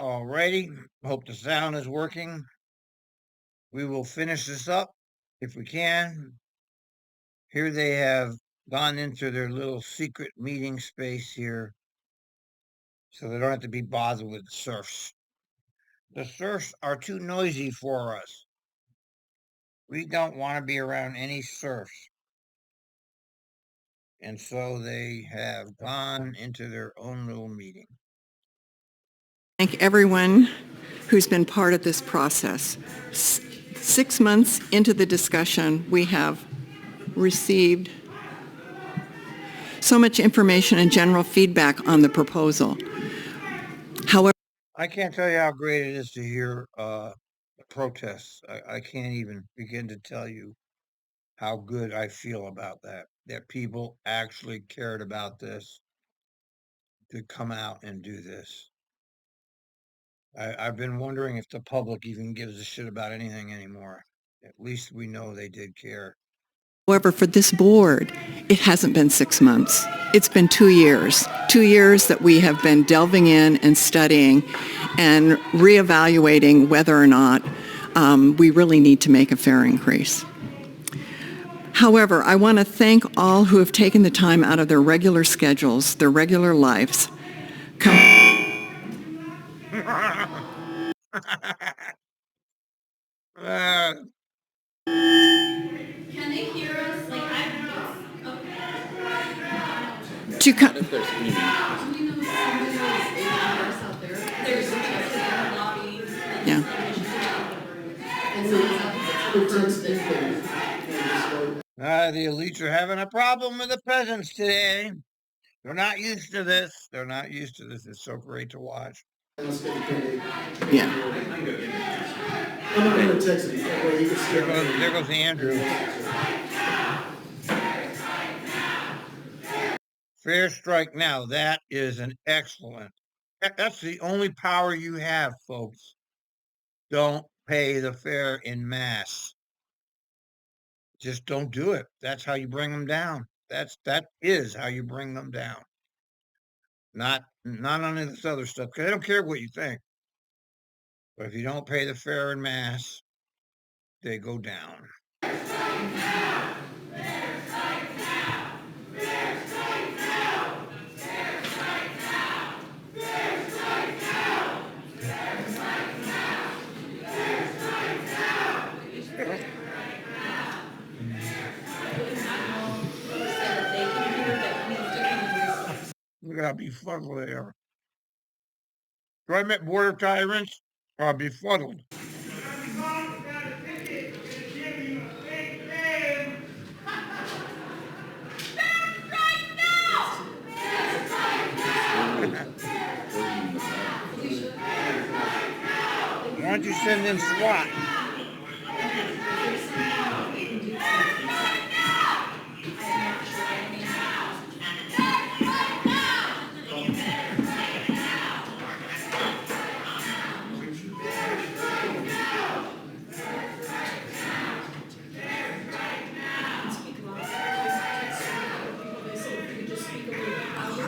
Alrighty, hope the sound is working. We will finish this up if we can. Here they have gone into their little secret meeting space here, so they don't have to be bothered with the serfs. The serfs are too noisy for us. We don't want to be around any serfs. And so they have gone into their own little meeting. Thank everyone who's been part of this process. 6 months into the discussion, we have received so much information and general feedback on the proposal. However, I can't tell you how great it is to hear the protests. I can't even begin to tell you how good I feel about that people actually cared about this to come out and do this. I've been wondering if the public even gives a shit about anything anymore. At least we know they did care. for this board, it hasn't been 6 months. It's been 2 years. 2 years that we have been delving in and studying and reevaluating whether or not we really need to make a fare increase. However, I want to thank all who have taken the time out of their regular schedules, their regular lives. Can they hear us? Like, I don't know. To come. Do we know somebody else out there? There's a chest in the lobby. Yeah. The elites are having a problem with the peasants today. They're not used to this. They're not used to this. It's so great to watch. Yeah. I'm not going to text him. There goes Andrew. Fair strike now. That is an excellent. That's the only power you have, folks. Don't pay the fare in mass. Just don't do it. That's how you bring them down. That is how you bring them down. Not on this other stuff, because I don't care what you think. But if you don't pay the fare in mass, they go down. Look at how befuddled they are. Do I met border tyrants? Are befuddled. Why don't you send in SWAT?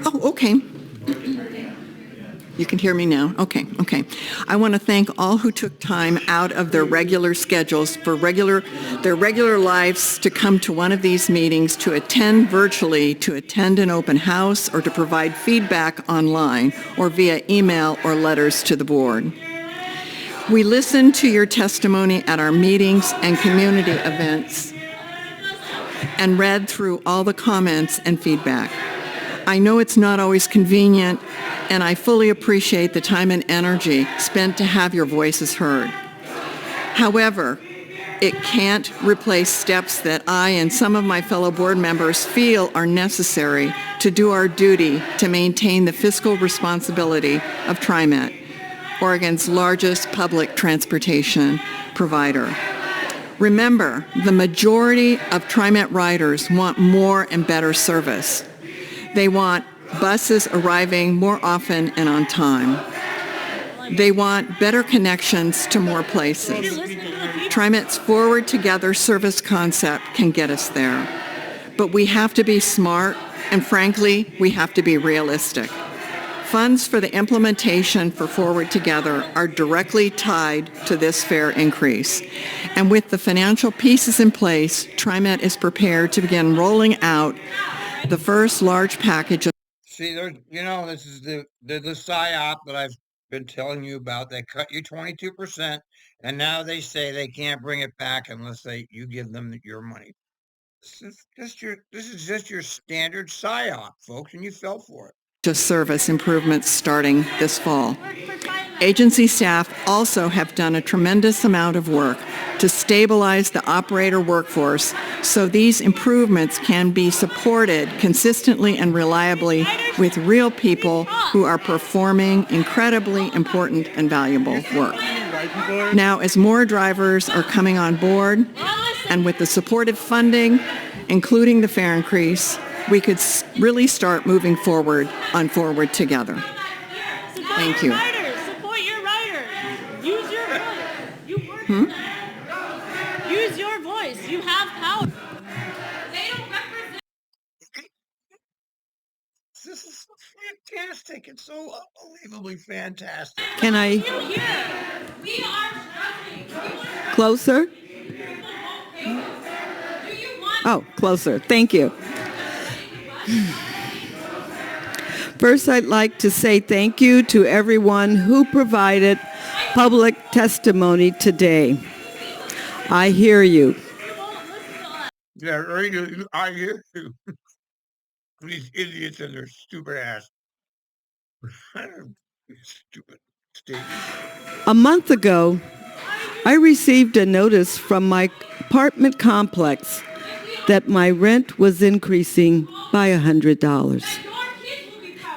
Oh, okay. You can hear me now? Okay. I want to thank all who took time out of their regular schedules for their regular lives to come to one of these meetings, to attend virtually, to attend an open house, or to provide feedback online or via email or letters to the board. We listened to your testimony at our meetings and community events and read through all the comments and feedback. I know it's not always convenient, and I fully appreciate the time and energy spent to have your voices heard. However, it can't replace steps that I and some of my fellow board members feel are necessary to do our duty to maintain the fiscal responsibility of TriMet, Oregon's largest public transportation provider. Remember, the majority of TriMet riders want more and better service. They want buses arriving more often and on time. They want better connections to more places. TriMet's Forward Together service concept can get us there. But we have to be smart, and frankly, we have to be realistic. Funds for the implementation for Forward Together are directly tied to this fare increase. And with the financial pieces in place, TriMet is prepared to begin rolling out the first large package of See, there's, this is the PSYOP that I've been telling you about. They cut you 22%, and now they say they can't bring it back unless you give them your money. This is just your standard PSYOP, folks, and you fell for it. service improvements starting this fall. Agency staff also have done a tremendous amount of work to stabilize the operator workforce so these improvements can be supported consistently and reliably with real people who are performing incredibly important and valuable work. Now, as more drivers are coming on board, and with the supportive funding, including the fare increase, we could really start moving forward on Forward Together. Thank you. Support your riders. Use your voice. You work. Use your voice. You have power. They don't represent. This is so fantastic. It's so unbelievably fantastic. Can I We are struggling. closer? Do you want Oh, closer. Thank you. First, I'd like to say thank you to everyone who provided public testimony today. I hear you. Yeah, I hear you. These idiots and their stupid ass. Stupid statements. A month ago, I received a notice from my apartment complex that my rent was increasing by $100.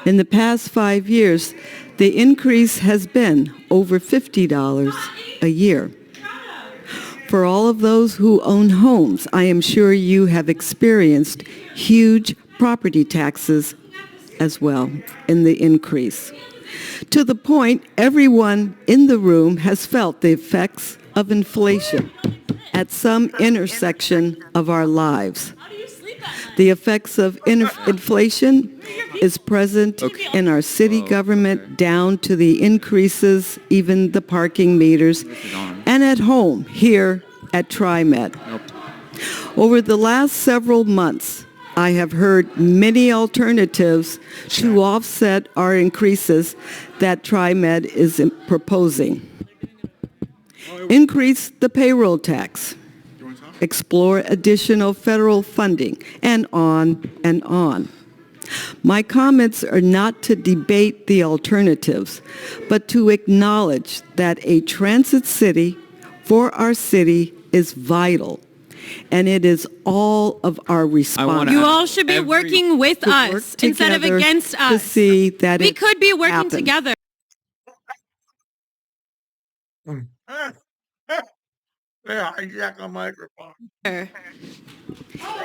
In the past 5 years, the increase has been over $50 a year. For all of those who own homes, I am sure you have experienced huge property taxes as well in the increase. To the point everyone in the room has felt the effects of inflation at some intersection of our lives. The effects of inflation is present in our city government down to the increases, even the parking meters, and at home here at TriMet. Over the last several months, I have heard many alternatives to offset our increases that TriMet is proposing. Increase the payroll tax, explore additional federal funding, and on and on. My comments are not to debate the alternatives, but to acknowledge that a transit city for our city is vital, and it is all of our responsibility. You all should be working with to work us instead of together against to us. see that We it could be working happens. together. Yeah, hijack a microphone.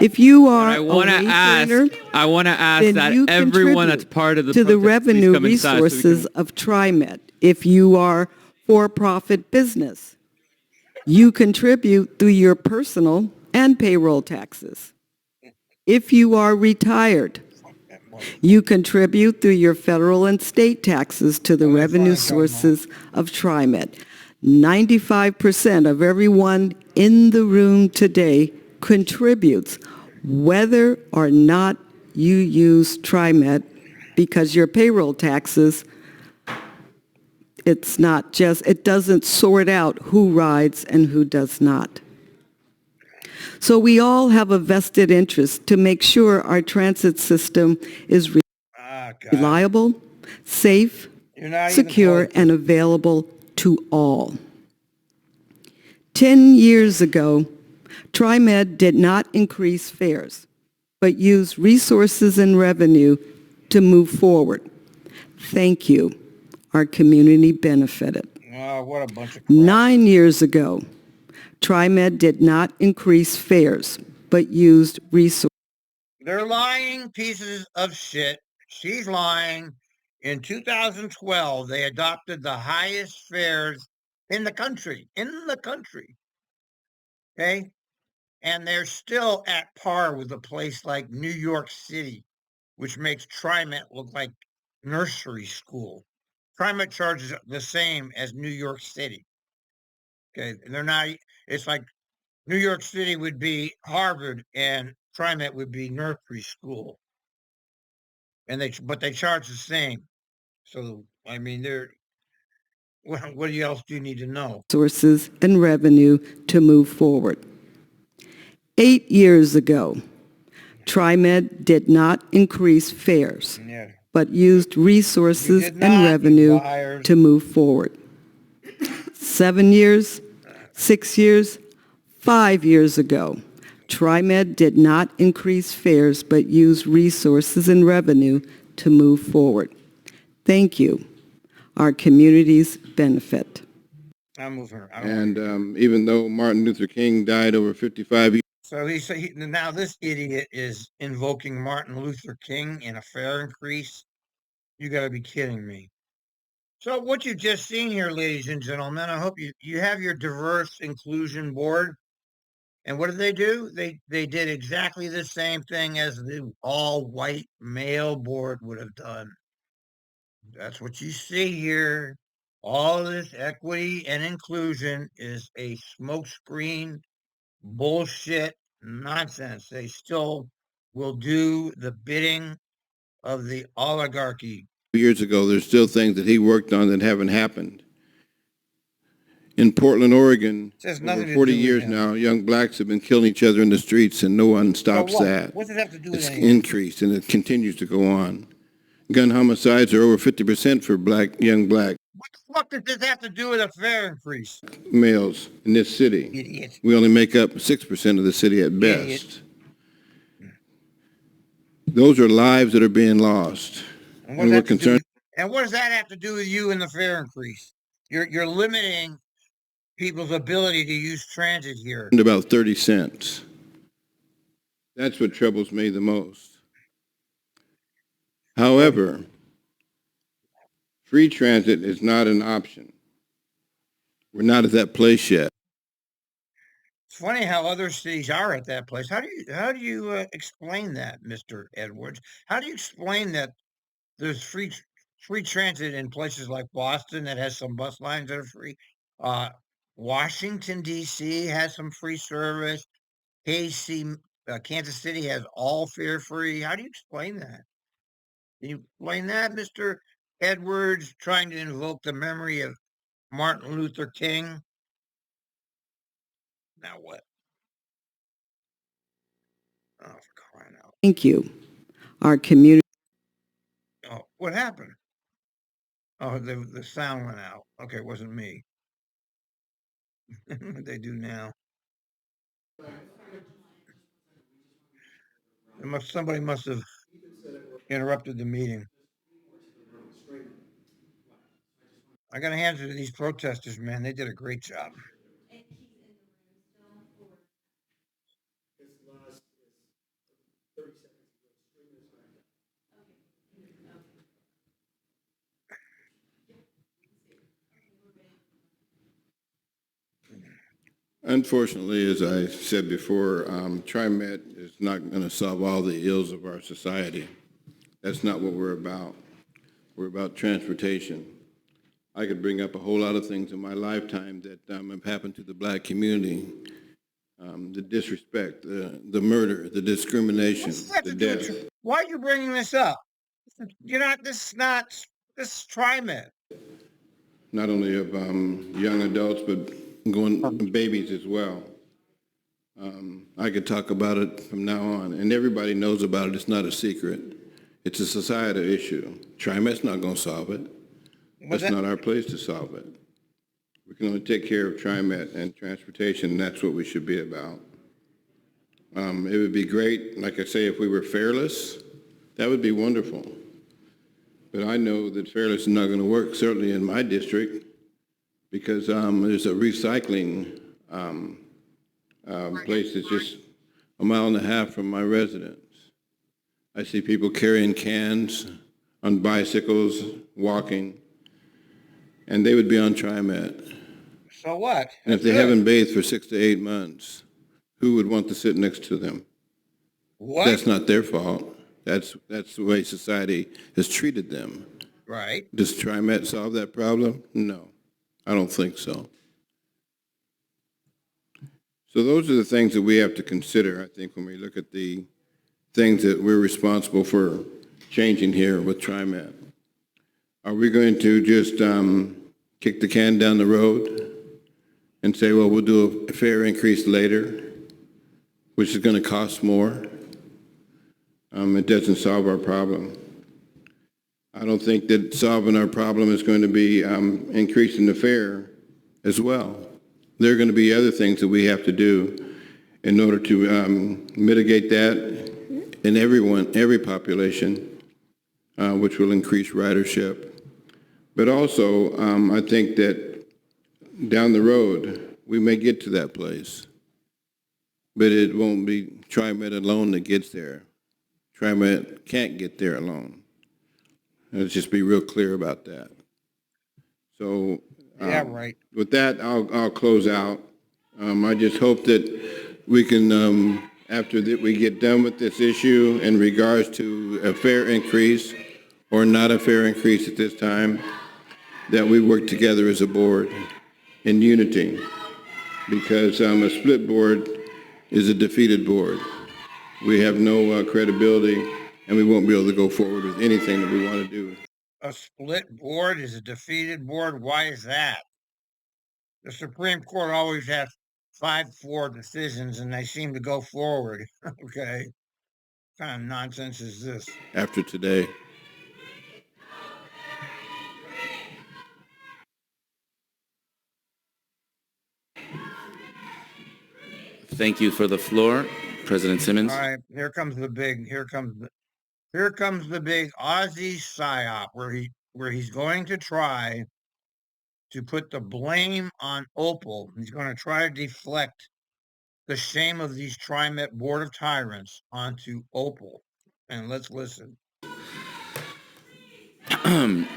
If you are I want to a wage ask. earner, I want to ask then that you everyone contribute that's part of the to the protest, please revenue come inside so we resources can- of TriMet. If you are for-profit business, you contribute through your personal and payroll taxes. If you are retired, you contribute through your federal and state taxes to the revenue sources of TriMet. 95% of everyone in the room today contributes, whether or not you use TriMet, because your payroll taxes, it doesn't sort out who rides and who does not. So we all have a vested interest to make sure our transit system is Ah, God. reliable, safe, You're not even secure, close. and available to all. 10 years ago, TriMet did not increase fares, but used resources and revenue to move forward. Thank you. Our community benefited. Oh, what a bunch of crap. 9 years ago, TriMet did not increase fares, but used resources. They're lying pieces of shit. She's lying. In 2012, they adopted the highest fares in the country. Okay? And they're still at par with a place like New York City, which makes TriMet look like nursery school. TriMet charges the same as New York City. Okay, and they're not. It's like New York City would be Harvard, and TriMet would be nursery school, and but they charge the same. So I mean, they're what else do you need to know? Sources and revenue to move forward. 8 years ago, TriMed did not increase fares, Yeah. but used resources did and not, you revenue liars. to move forward. 7 years, 6 years, 5 years ago, TriMed did not increase fares but used resources and revenue to move forward. Thank you. Our communities benefit. I'm moving her. I don't want And even though Martin Luther King died over 55 years So now this idiot is invoking Martin Luther King in a fare increase. You got to be kidding me. So what you've just seen here, ladies and gentlemen, I hope you have your diverse inclusion board. And what did they do? They did exactly the same thing as the all white male board would have done. That's what you see here. All of this equity and inclusion is a smokescreen bullshit nonsense. They still will do the bidding of the oligarchy. years ago, there's still things that he worked on that haven't happened. In Portland, Oregon, It has nothing over to 40 do with years him. now, young blacks have been killing each other in the streets, and no one stops what? that. What does it have to do with It's anything? increased, and it continues to go on. Gun homicides are over 50% for young black What the fuck does this have to do with a fare increase? males in this city. Idiot. We only make up 6% of the city at Idiot. best. Those are lives that are being lost. And And we're concerned. what does that have to do with you and the fare increase? You're limiting people's ability to use transit here. About 30 cents. That's what troubles me the most. However, free transit is not an option. We're not at that place yet. It's funny how other cities are at that place. How do you explain that, Mr. Edwards? How do you explain that there's free transit in places like Boston that has some bus lines that are free? Uh, Washington D.C. has some free service. Kansas City has all fare free. How do you explain that? Can you explain that, Mr. Edwards, trying to invoke the memory of Martin Luther King? Now what? Oh, for crying out. Thank you. Our community. Oh, what happened? Oh, the sound went out. Okay, it wasn't me. What they do now? Somebody must have interrupted the meeting. I got to hand it to these protesters, man. They did a great job. Unfortunately, as I said before, TriMet is not going to solve all the ills of our society. That's not what we're about. We're about transportation. I could bring up a whole lot of things in my lifetime that have happened to the black community. The disrespect, the murder, the discrimination, What's that the to do death. with why are you bringing this up? This is TriMet. Not only of young adults, but going babies as well. I could talk about it from now on, and everybody knows about it. It's not a secret. It's a societal issue. TriMet's not going to solve it. That's not our place to solve it. We can only take care of TriMet and transportation, and that's what we should be about. It would be great, like I say, if we were fairless, that would be wonderful. But I know that fairless is not going to work, certainly in my district, because there's a recycling place that's just a mile and a half from my residence. I see people carrying cans on bicycles, walking, and they would be on TriMet. So what? And if they haven't bathed for 6 to 8 months, who would want to sit next to them? What? That's not their fault. That's the way society has treated them. Right. Does TriMet solve that problem? No, I don't think so. So those are the things that we have to consider, I think, when we look at the things that we're responsible for changing here with TriMet. Are we going to just kick the can down the road and say, well, we'll do a fare increase later, which is going to cost more? It doesn't solve our problem. I don't think that solving our problem is going to be increasing the fare as well. There are going to be other things that we have to do in order to mitigate that in every population, which will increase ridership. But also, I think that down the road, we may get to that place, but it won't be TriMet alone that gets there. TriMet can't get there alone. Let's just be real clear about that. So, Yeah, right. with that, I'll close out. I just hope that we can, after that we get done with this issue in regards to a fare increase or not a fare increase at this time, that we work together as a board in unity, because a split board is a defeated board. We have no credibility, and we won't be able to go forward with anything that we want to do. A split board is a defeated board. Why is that? The Supreme Court always has 5-4 decisions, and they seem to go forward. Okay. What kind of nonsense is this? After today. Thank you for the floor, President Simmons. All right, here comes the big Aussie psyop where he's going to try to put the blame on Opal. He's going to try to deflect the shame of these TriMet board of tyrants onto Opal. And let's listen. I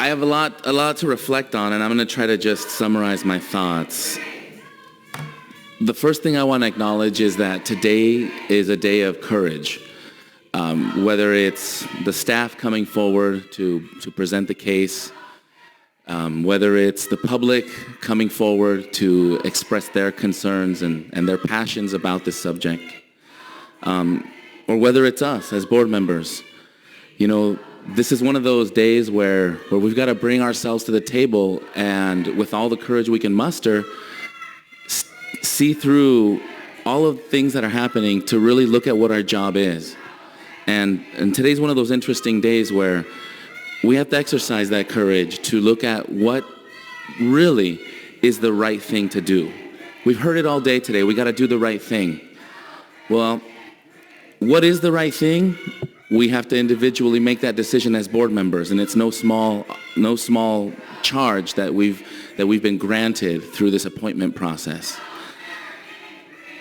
have a lot to reflect on, and I'm going to try to just summarize my thoughts. The first thing I want to acknowledge is that today is a day of courage. Whether it's the staff coming forward to present the case, whether it's the public coming forward to express their concerns and their passions about this subject, or whether it's us as board members. You know, this is one of those days where we've got to bring ourselves to the table and with all the courage we can muster, see through all of the things that are happening to really look at what our job is. And today's one of those interesting days where we have to exercise that courage to look at what really is the right thing to do. We've heard it all day today. We got to do the right thing. Well, what is the right thing? We have to individually make that decision as board members, and it's no small charge that we've been granted through this appointment process.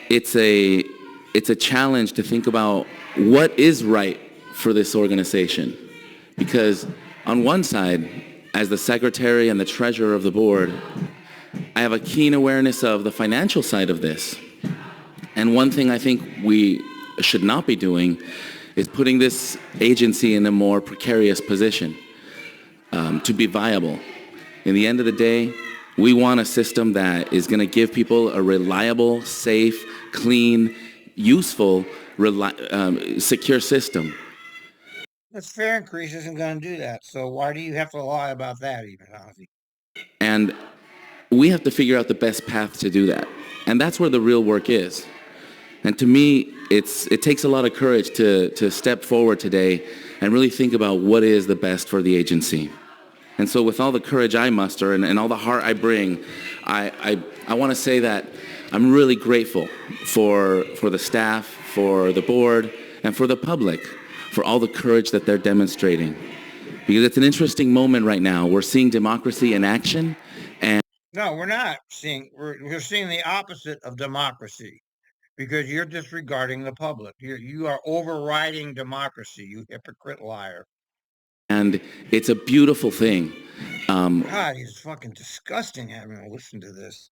It's a challenge to think about what is right for this organization, because on one side, as the secretary and the treasurer of the board, I have a keen awareness of the financial side of this. And one thing I think we should not be doing is putting this agency in a more precarious position to be viable. In the end of the day, we want a system that is going to give people a reliable, safe, clean, useful, secure system. This fare increase isn't going to do that. So why do you have to lie about that even, Ozzy? And we have to figure out the best path to do that. And that's where the real work is. And to me, it takes a lot of courage to step forward today and really think about what is the best for the agency. And so with all the courage I muster and all the heart I bring, I want to say that I'm really grateful for the staff, for the board, and for the public, for all the courage that they're demonstrating. Because it's an interesting moment right now. We're seeing democracy in action. And no, we're not seeing, we're seeing the opposite of democracy, because you're disregarding the public. You are overriding democracy, you hypocrite liar. And it's a beautiful thing. God, it's fucking disgusting having to listen to this.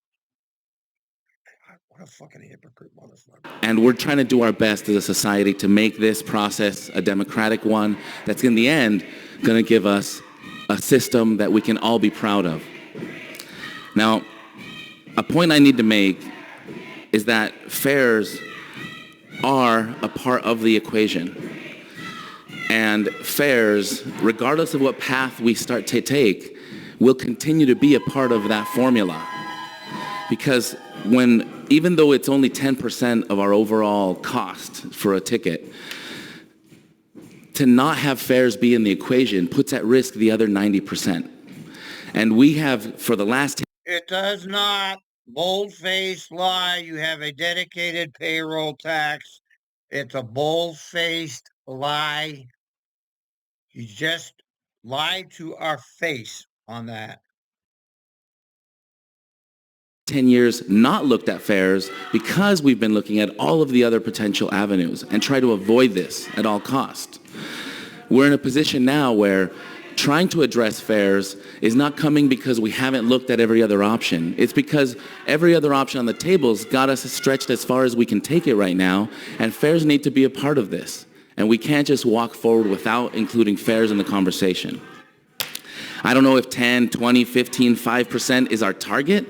What a fucking hypocrite motherfucker. And we're trying to do our best as a society to make this process a democratic one that's in the end going to give us a system that we can all be proud of. Now, a point I need to make is that fairs are a part of the equation. And fairs, regardless of what path we start to take, will continue to be a part of that formula. Because even though it's only 10% of our overall cost for a ticket, to not have fares be in the equation puts at risk the other 90%. And we have, for the last... It does not. Bold-faced lie. You have a dedicated payroll tax. It's a bold-faced lie. You just lied to our face on that. 10 years not looked at fares because we've been looking at all of the other potential avenues and try to avoid this at all costs. We're in a position now where trying to address fares is not coming because we haven't looked at every other option. It's because every other option on the table's got us stretched as far as we can take it right now, and fares need to be a part of this. And we can't just walk forward without including fares in the conversation. I don't know if 10, 20, 15, 5% is our target,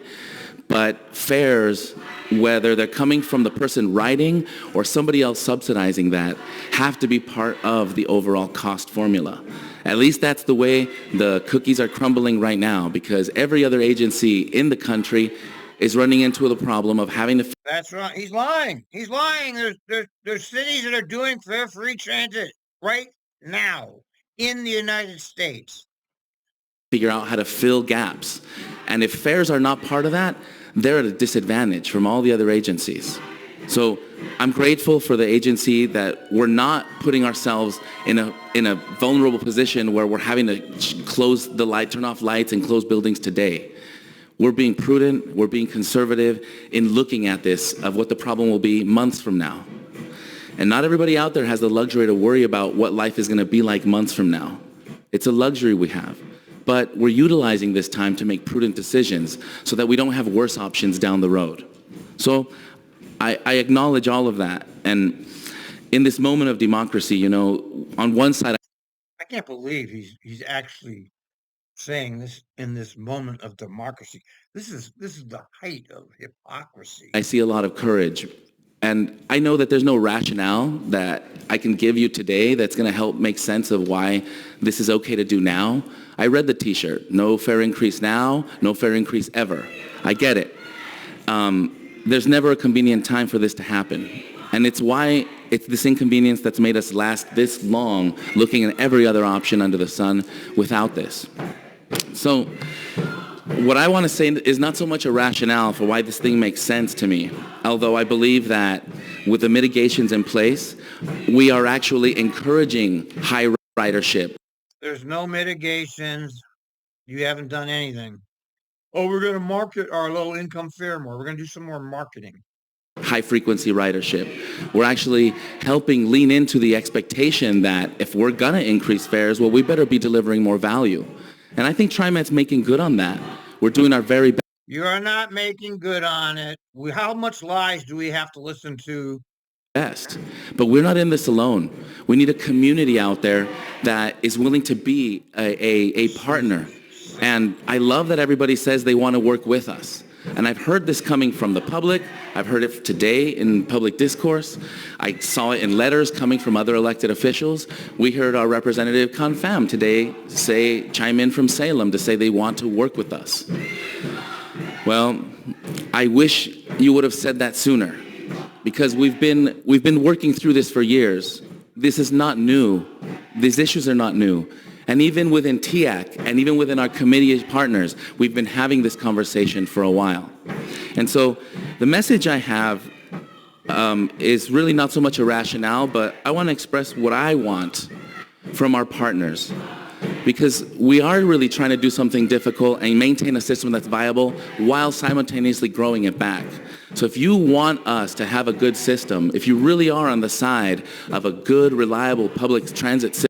but fares, whether they're coming from the person writing or somebody else subsidizing that, have to be part of the overall cost formula. At least that's the way the cookies are crumbling right now, because every other agency in the country is running into the problem of having to... That's right. He's lying. He's lying. There's cities that are doing fare-free transit right now in the United States. Figure out how to fill gaps. And if fares are not part of that, they're at a disadvantage from all the other agencies. So I'm grateful for the agency that we're not putting ourselves in a vulnerable position where we're having to close the light, turn off lights and close buildings today. We're being prudent, we're being conservative in looking at this, of what the problem will be months from now. And not everybody out there has the luxury to worry about what life is going to be like months from now. It's a luxury we have. But we're utilizing this time to make prudent decisions so that we don't have worse options down the road. So I acknowledge all of that. And in this moment of democracy, you know, on one side... I can't believe he's actually saying this in this moment of democracy. This is the height of hypocrisy. I see a lot of courage. And I know that there's no rationale that I can give you today that's going to help make sense of why this is okay to do now. I read the t-shirt, no fare increase now, no fare increase ever. I get it. There's never a convenient time for this to happen. And it's why it's this inconvenience that's made us last this long looking at every other option under the sun without this. So what I want to say is not so much a rationale for why this thing makes sense to me, although I believe that with the mitigations in place, we are actually encouraging high ridership. There's no mitigations. You haven't done anything. Oh, we're going to market our low-income fare more. We're going to do some more marketing. High-frequency ridership. We're actually helping lean into the expectation that if we're going to increase fares, well, we better be delivering more value. And I think TriMet's making good on that. We're doing our very best. You are not making good on it. How much lies do we have to listen to? But we're not in this alone. We need a community out there that is willing to be a partner. And I love that everybody says they want to work with us. And I've heard this coming from the public. I've heard it today in public discourse. I saw it in letters coming from other elected officials. We heard our representative Confam today chime in from Salem to say they want to work with us. Well, I wish you would have said that sooner, because we've been working through this for years. This is not new. These issues are not new. And even within TIAC and even within our committee partners, we've been having this conversation for a while. And so the message I have is really not so much a rationale, but I want to express what I want from our partners. Because we are really trying to do something difficult and maintain a system that's viable while simultaneously growing it back. So if you want us to have a good system, if you really are on the side of a good, reliable public transit system,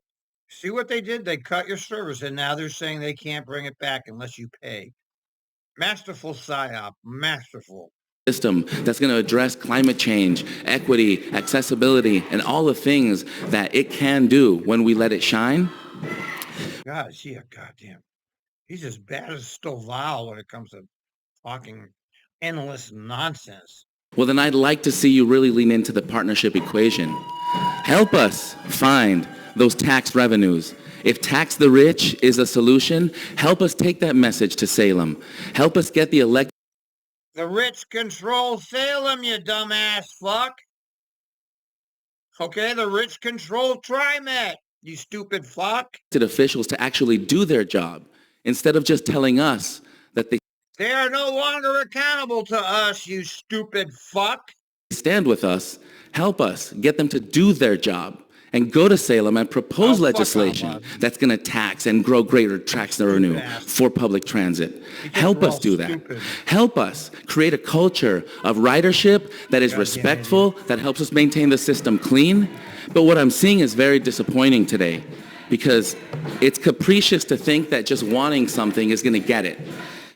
see what they did? They cut your service, and now they're saying they can't bring it back unless you pay. Masterful psyop, masterful. system that's going to address climate change, equity, accessibility, and all the things that it can do when we let it shine. God, is he a goddamn? He's as bad as Stovall when it comes to talking endless nonsense. Well, then I'd like to see you really lean into the partnership equation. Help us find those tax revenues. If tax the rich is a solution, help us take that message to Salem. Help us get the The rich control Salem, you dumbass fuck. Okay, the rich control TriMet, you stupid fuck. officials to actually do their job instead of just telling us that they They are no longer accountable to us, you stupid fuck. stand with us. Help us get them to do their job and go to Salem and propose legislation that's going to tax and grow greater tax revenue for public transit. Help us do that. Help us create a culture of ridership that is respectful, that helps us maintain the system clean. But what I'm seeing is very disappointing today, because it's capricious to think that just wanting something is going to get it.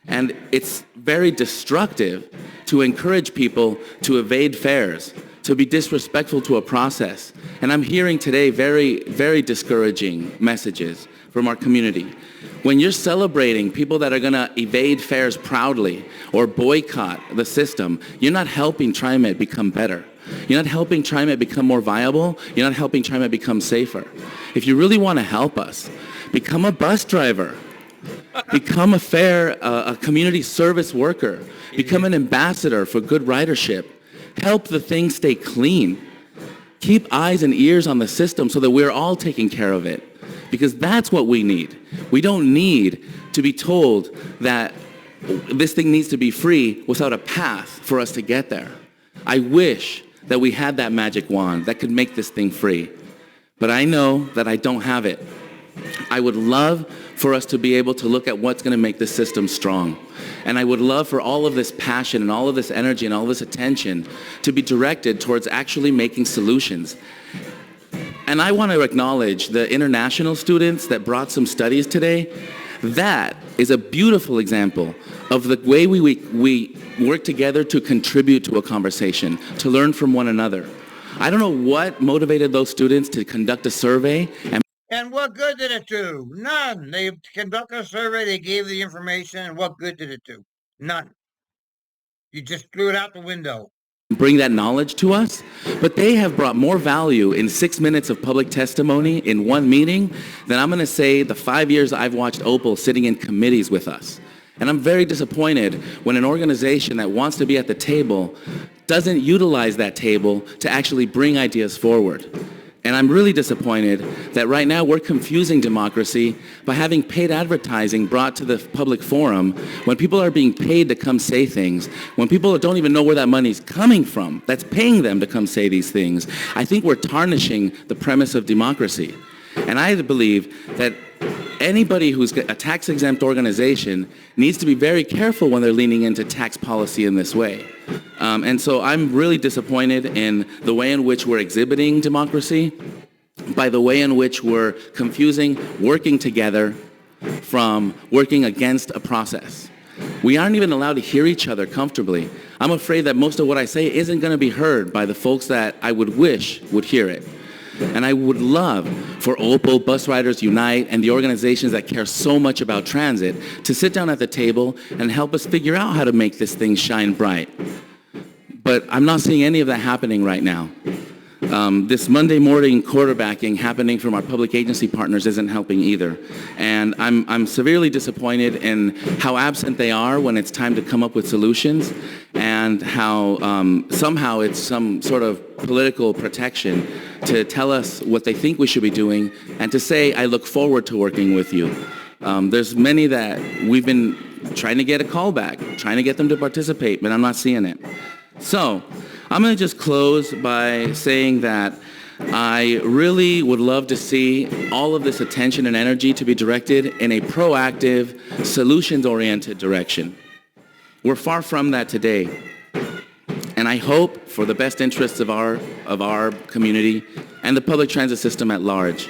And it's very destructive to encourage people to evade fares, to be disrespectful to a process. And I'm hearing today very, very discouraging messages from our community. When you're celebrating people that are going to evade fares proudly or boycott the system, you're not helping TriMet become better. You're not helping TriMet become more viable. You're not helping TriMet become safer. If you really want to help us, become a bus driver. Become a community service worker. Become an ambassador for good ridership. Help the thing stay clean. Keep eyes and ears on the system so that we're all taking care of it. Because that's what we need. We don't need to be told that this thing needs to be free without a path for us to get there. I wish that we had that magic wand that could make this thing free. But I know that I don't have it. I would love for us to be able to look at what's going to make this system strong. And I would love for all of this passion and all of this energy and all of this attention to be directed towards actually making solutions. And I want to acknowledge the international students that brought some studies today. That is a beautiful example of the way we work together to contribute to a conversation, to learn from one another. I don't know what motivated those students to conduct a survey. And what good did it do? None. They conducted a survey, they gave the information, and what good did it do? None. You just threw it out the window. Bring that knowledge to us, but they have brought more value in 6 minutes of public testimony in one meeting than I'm going to say the 5 years I've watched Opal sitting in committees with us. And I'm very disappointed when an organization that wants to be at the table doesn't utilize that table to actually bring ideas forward. And I'm really disappointed that right now we're confusing democracy by having paid advertising brought to the public forum when people are being paid to come say things, when people don't even know where that money's coming from, that's paying them to come say these things. I think we're tarnishing the premise of democracy. And I believe that anybody who's a tax-exempt organization needs to be very careful when they're leaning into tax policy in this way. And so I'm really disappointed in the way in which we're exhibiting democracy, by the way in which we're confusing working together from working against a process. We aren't even allowed to hear each other comfortably. I'm afraid that most of what I say isn't going to be heard by the folks that I would wish would hear it. And I would love for Opal, Bus Riders Unite, and the organizations that care so much about transit to sit down at the table and help us figure out how to make this thing shine bright. But I'm not seeing any of that happening right now. This Monday morning quarterbacking happening from our public agency partners isn't helping either. And I'm severely disappointed in how absent they are when it's time to come up with solutions, and how somehow it's some sort of political protection to tell us what they think we should be doing and to say, I look forward to working with you. There's many that we've been trying to get a call back, trying to get them to participate, but I'm not seeing it. So I'm going to just close by saying that I really would love to see all of this attention and energy to be directed in a proactive, solutions-oriented direction. We're far from that today. And I hope for the best interests of our community and the public transit system at large,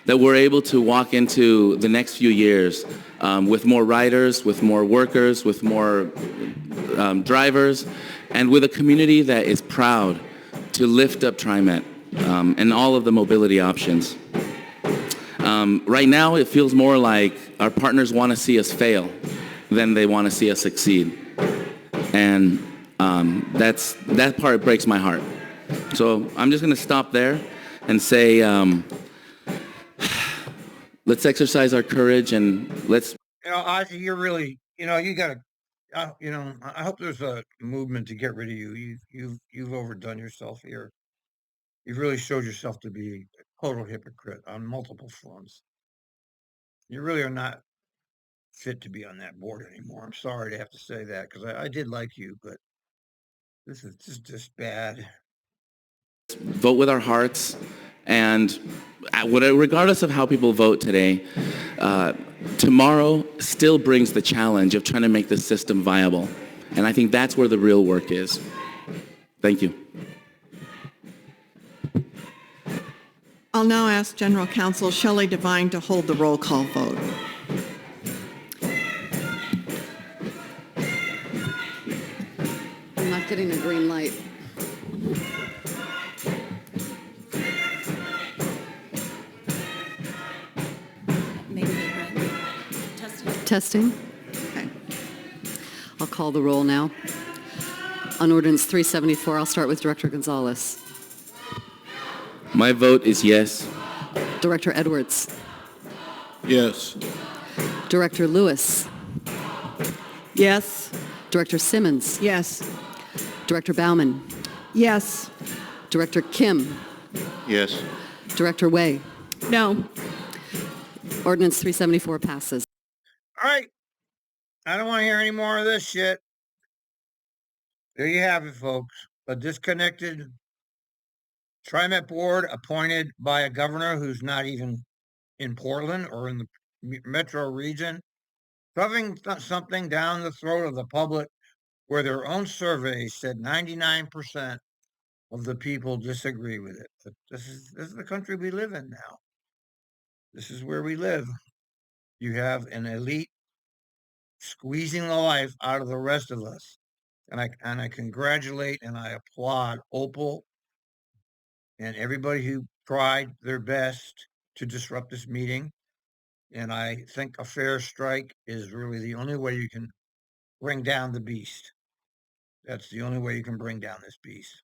that we're able to walk into the next few years with more riders, with more workers, with more drivers, and with a community that is proud to lift up TriMet and all of the mobility options. Right now, it feels more like our partners want to see us fail than they want to see us succeed. And that part breaks my heart. So I'm just going to stop there and say, let's exercise our courage and let's... You're really, you got to, I hope there's a movement to get rid of you. You've overdone yourself here. You've really showed yourself to be a total hypocrite on multiple fronts. You really are not fit to be on that board anymore. I'm sorry to have to say that because I did like you, but this is just bad. Vote with our hearts, and regardless of how people vote today, tomorrow still brings the challenge of trying to make the system viable. And I think that's where the real work is. Thank you. I'll now ask General Counsel Shelley Devine to hold the roll call vote. I'm not getting a green light. Maybe they read. Testing. Okay. I'll call the roll now. On ordinance 374, I'll start with Director Gonzalez. My vote is yes. Director Edwards. Yes. Director Lewis. Yes. Director Simmons. Yes. Director Bauman. Yes. Director Kim. Yes. Director Way. No. Ordinance 374 passes. All right. I don't want to hear any more of this shit. There you have it, folks. A disconnected TriMet board appointed by a governor who's not even in Portland or in the metro region, shoving something down the throat of the public where their own surveys said 99% of the people disagree with it. But this is the country we live in now. This is where we live. You have an elite squeezing the life out of the rest of us. And I congratulate and I applaud Opal and everybody who tried their best to disrupt this meeting. And I think a fair strike is really the only way you can bring down the beast. That's the only way you can bring down this beast.